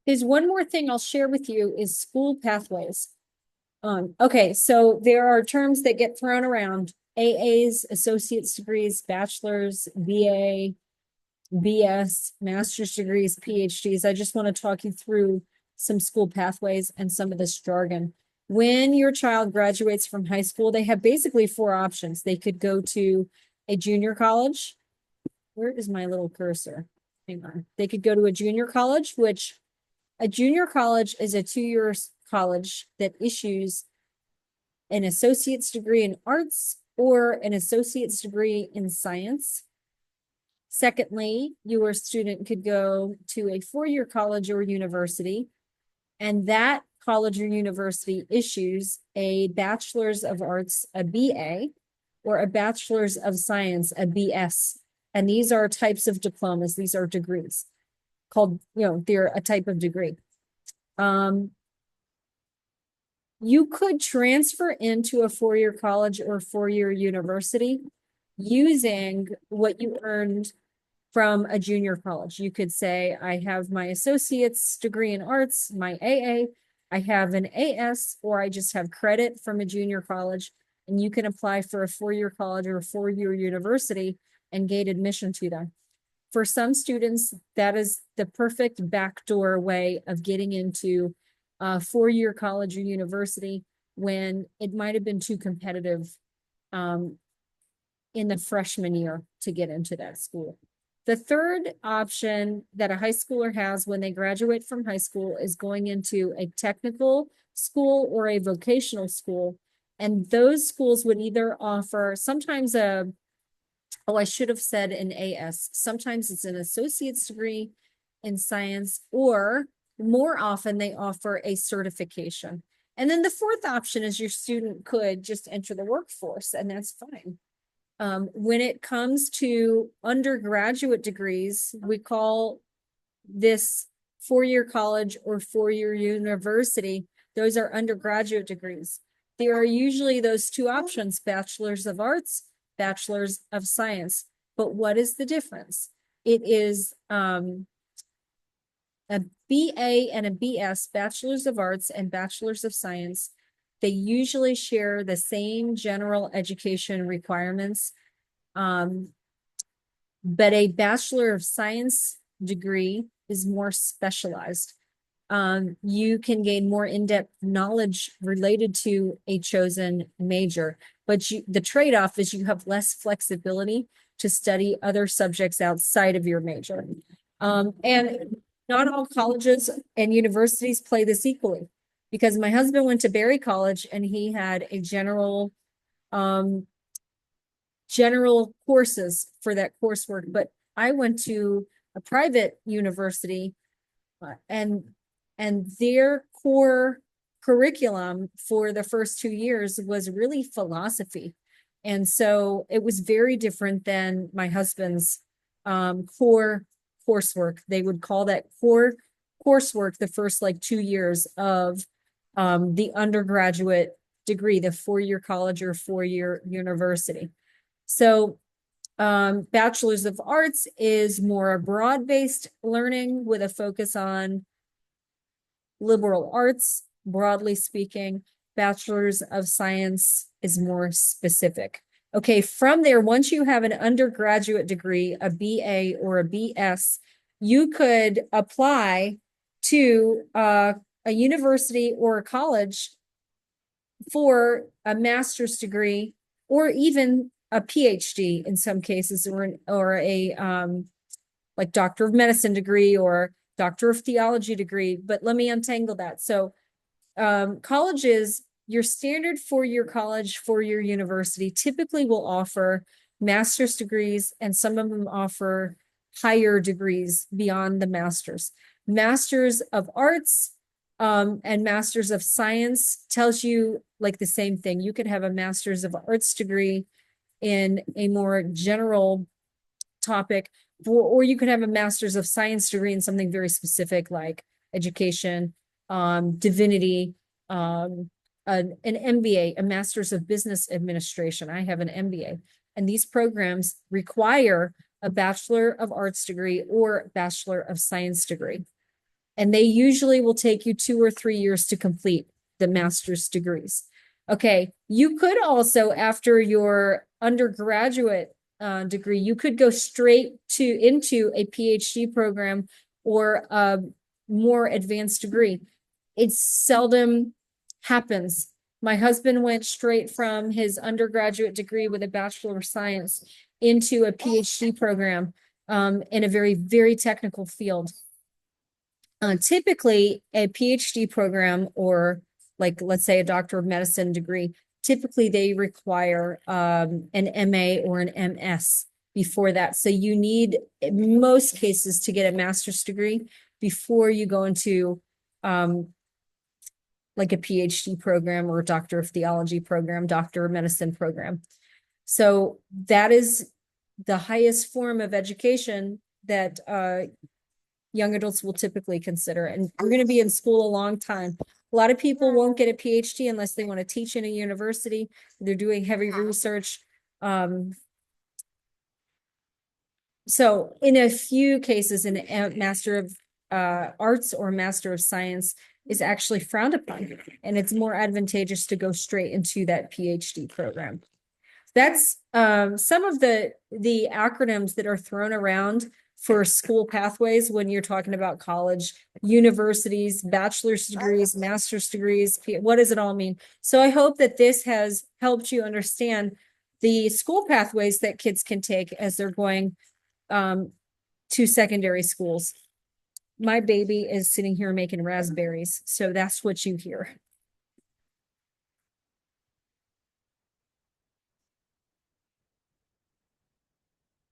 There's one more thing I'll share with you is school pathways. Okay, so there are terms that get thrown around. AAs, associate's degrees, bachelor's, BA, BS, master's degrees, PhDs. I just want to talk you through some school pathways and some of this jargon. When your child graduates from high school, they have basically four options. They could go to a junior college. Where is my little cursor? Hang on. They could go to a junior college, which a junior college is a 2-year college that issues an associate's degree in arts or an associate's degree in science. Secondly, your student could go to a 4-year college or university, and that college or university issues a bachelor's of arts, a BA, or a bachelor's of science, a BS. And these are types of diplomas. These are degrees called, they're a type of degree. You could transfer into a 4-year college or 4-year university using what you earned from a junior college. You could say, I have my associate's degree in arts, my AA, I have an AS, or I just have credit from a junior college, and you can apply for a 4-year college or a 4-year university and gain admission to them. For some students, that is the perfect backdoor way of getting into a 4-year college or university when it might have been too competitive in the freshman year to get into that school. The third option that a high schooler has when they graduate from high school is going into a technical school or a vocational school. And those schools would either offer sometimes I should have said an AS. Sometimes it's an associate's degree in science, or more often they offer a certification. And then the fourth option is your student could just enter the workforce, and that's fine. When it comes to undergraduate degrees, we call this 4-year college or 4-year university. Those are undergraduate degrees. There are usually those two options, bachelor's of arts, bachelor's of science. But what is the difference? It is a BA and a BS, bachelor's of arts and bachelor's of science. They usually share the same general education requirements, but a Bachelor of Science degree is more specialized. You can gain more in-depth knowledge related to a chosen major, but the trade-off is you have less flexibility to study other subjects outside of your major. And not all colleges and universities play this equally, because my husband went to Berry College and he had a general courses for that coursework, but I went to a private university and their core curriculum for the first 2 years was really philosophy. And so it was very different than my husband's core coursework. They would call that core coursework the first 2 years of the undergraduate degree, the 4-year college or 4-year university. So bachelor's of arts is more broad-based learning with a focus on liberal arts, broadly speaking. Bachelor's of science is more specific. Okay, from there, once you have an undergraduate degree, a BA or a BS, you could apply to a university or a college for a master's degree, or even a PhD in some cases, or a like Doctor of Medicine degree or Doctor of Theology degree. But let me untangle that. So colleges, your standard 4-year college, 4-year university typically will offer master's degrees, and some of them offer higher degrees beyond the master's. Master's of arts and master's of science tells you the same thing. You could have a master's of arts degree in a more general topic, or you could have a master's of science degree in something very specific like education, divinity, an MBA, a master's of business administration. I have an MBA, and these programs require a Bachelor of Arts degree or Bachelor of Science degree. And they usually will take you 2 or 3 years to complete the master's degrees. Okay, you could also, after your undergraduate degree, you could go straight into a PhD program or a more advanced degree. It seldom happens. My husband went straight from his undergraduate degree with a Bachelor of Science into a PhD program in a very, very technical field. Typically, a PhD program or like, let's say a Doctor of Medicine degree, typically they require an MA or an MS before that. So you need, in most cases, to get a master's degree before you go into like a PhD program or a Doctor of Theology program, Doctor of Medicine program. So that is the highest form of education that young adults will typically consider. And we're going to be in school a long time. A lot of people won't get a PhD unless they want to teach in a university. They're doing heavy research. So in a few cases, a Master of Arts or Master of Science is actually frowned upon, and it's more advantageous to go straight into that PhD program. That's some of the acronyms that are thrown around for school pathways when you're talking about college, universities, bachelor's degrees, master's degrees. What does it all mean? So I hope that this has helped you understand the school pathways that kids can take as they're going to secondary schools. My baby is sitting here making raspberries, so that's what you hear.